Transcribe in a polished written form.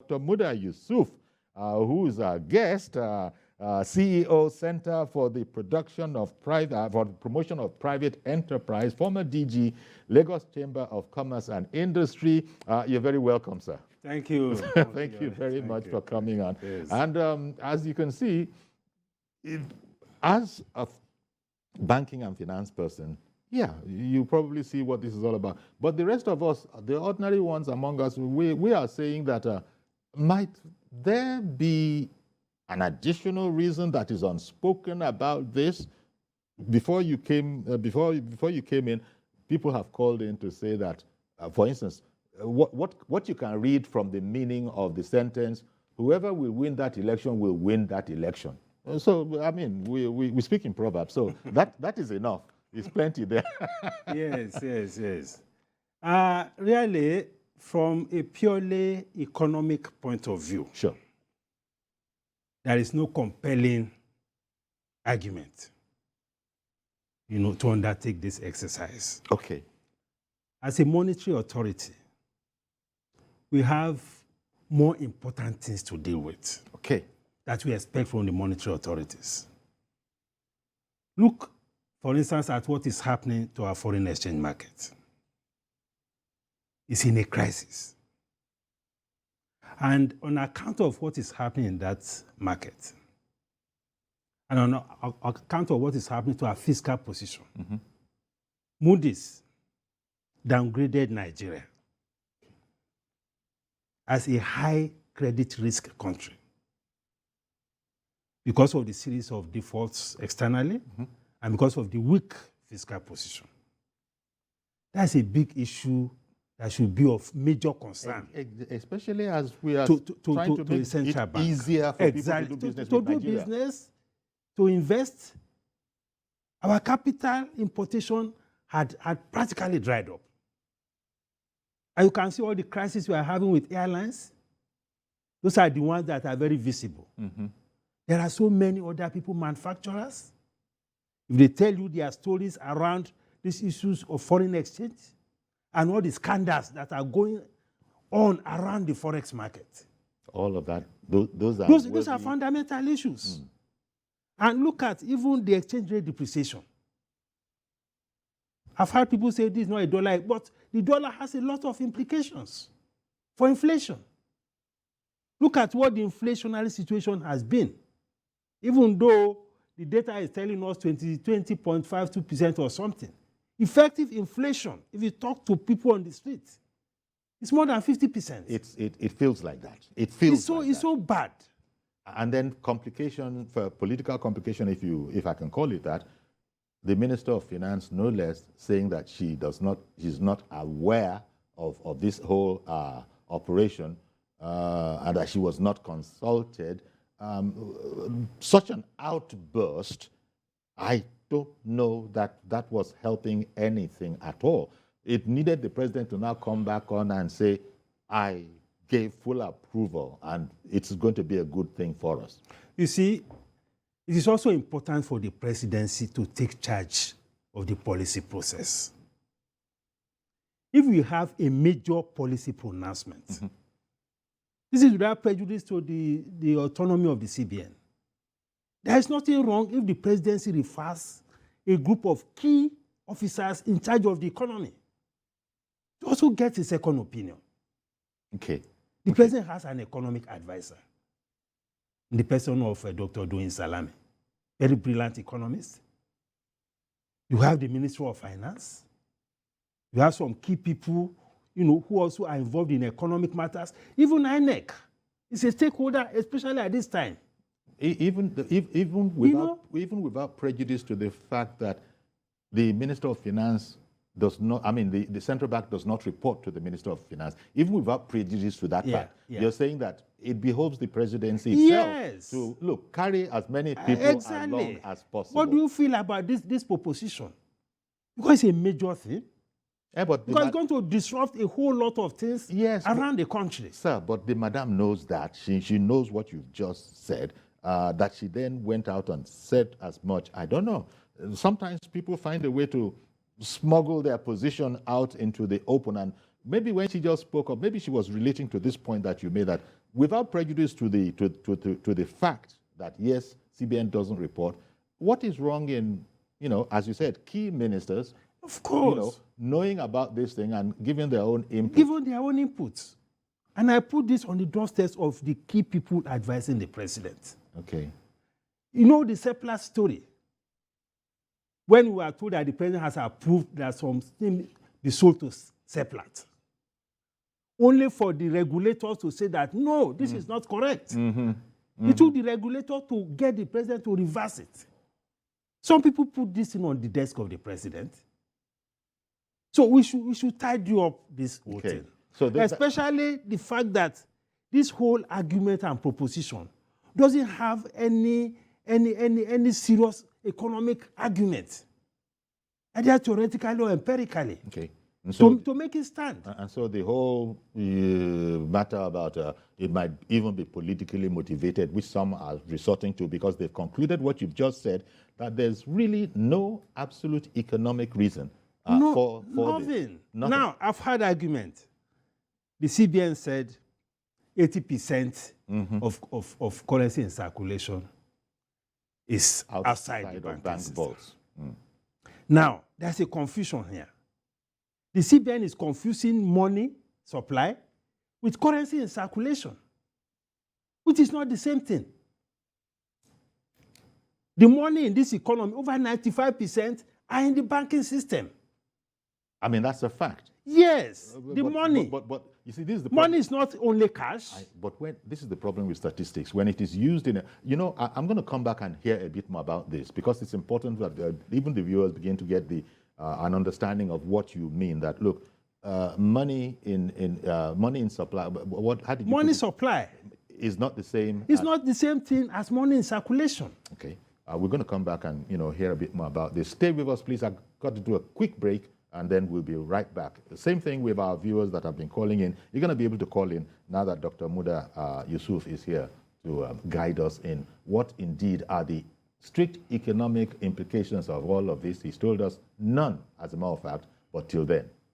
Dr. Muda Yusuf, who is our guest, CEO, Center for the Production of Private, for the Promotion of Private Enterprise, former DG, Lagos Chamber of Commerce and Industry. You're very welcome, sir. Thank you. Thank you very much for coming on. Yes. And as you can see, as a banking and finance person, yeah, you probably see what this is all about. But the rest of us, the ordinary ones among us, we are saying that might there be an additional reason that is unspoken about this? Before you came, before you came in, people have called in to say that, for instance, what you can read from the meaning of the sentence, whoever will win that election will win that election. So, I mean, we speak in proverbs, so that is enough. There's plenty there. Yes. Really, from a purely economic point of view, Sure. there is no compelling argument, to undertake this exercise. Okay. As a monetary authority, we have more important things to deal with. Okay. That we expect from the monetary authorities. Look, for instance, at what is happening to our foreign exchange market. It's in a crisis. And on account of what is happening in that market, and on account of what is happening to our fiscal position, Moody's downgraded Nigeria as a high credit risk country because of the series of defaults externally and because of the weak fiscal position. That's a big issue that should be of major concern. Especially as we are trying to make it easier for people to do business with Nigeria. Business, to invest. Our capital importation had practically dried up. And you can see all the crises we are having with airlines. Those are the ones that are very visible. There are so many other people, manufacturers. If they tell you their stories around these issues of foreign exchange and all the scandals that are going on around the forex market. All of that, those are fundamental issues. And look at even the exchange rate depreciation. I've heard people say this is not a dollar, but the dollar has a lot of implications for inflation. Look at what the inflationary situation has been. Even though the data is telling us 20.52% or something, effective inflation, if you talk to people on the street, it's more than 50%. It feels like that. It feels it's so bad. And then complication, for political complication, if I can call it that, the Minister of Finance, no less, saying that she's not aware of this whole operation and that she was not consulted. Such an outburst, I don't know that was helping anything at all. It needed the president to now come back on and say, I gave full approval and it's going to be a good thing for us. You see, it is also important for the presidency to take charge of the policy process. If we have a major policy pronouncement, this is without prejudice to the autonomy of the CBN. There is nothing wrong if the presidency refers a group of key officers in charge of the economy to also get a second opinion. Okay. The president has an economic advisor in the person of Dr. Godwin Salame, very brilliant economist. You have the Ministry of Finance. You have some key people, who also are involved in economic matters. Even INEC is a stakeholder, especially at this time. Even without prejudice to the fact that the Minister of Finance does not, the central bank does not report to the Minister of Finance, even without prejudice to that fact, you're saying that it behoves the presidency itself to, carry as many people along as possible. What do you feel about this proposition? Because it's a major thing. Because it's going to disrupt a whole lot of things around the country. Sir, but the madam knows that. She knows what you've just said, that she then went out and said as much. I don't know. Sometimes people find a way to smuggle their position out into the open. And maybe when she just spoke up, maybe she was relating to this point that you made, that without prejudice to the fact that yes, CBN doesn't report, what is wrong in, as you said, key ministers, of course, knowing about this thing and giving their own input? Giving their own inputs. And I put this on the doorsteps of the key people advising the president. Okay. You know the surplus story. When we were told that the president has approved that something be sold to surplus, only for the regulators to say that, no, this is not correct. It took the regulator to get the president to reverse it. Some people put this in on the desk of the president. So we should tidy up this whole thing. So especially the fact that this whole argument and proposition doesn't have any serious economic argument, either theoretically or empirically. Okay. And so, to make it stand. And so the whole matter about it might even be politically motivated, which some are resorting to because they've concluded what you've just said, that there's really no absolute economic reason for nothing. This. Nothing. Now, I've heard argument. The CBN said 80% of currency in circulation is outside the bank vaults. Now, there's a confusion here. The CBN is confusing money supply with currency in circulation, which is not the same thing. The money in this economy, over 95%, are in the banking system. I mean, that's a fact. Yes, the money. But you see, this is the problem. Money is not only cash. But this is the problem with statistics. When it is used in I'm going to come back and hear a bit more about this because it's important that even the viewers begin to get an understanding of what you mean. That look, money in supply. How did you money supply is not the same. It's not the same thing as money in circulation. Okay, we're going to come back and hear a bit more about this. Stay with us, please. I've got to do a quick break. And then we'll be right back. The same thing with our viewers that have been calling in. You're going to be able to call in now that Dr. Muda Yusuf is here to guide us in what indeed are the strict economic implications of all of this. He's told us none, as a matter of fact, but till then.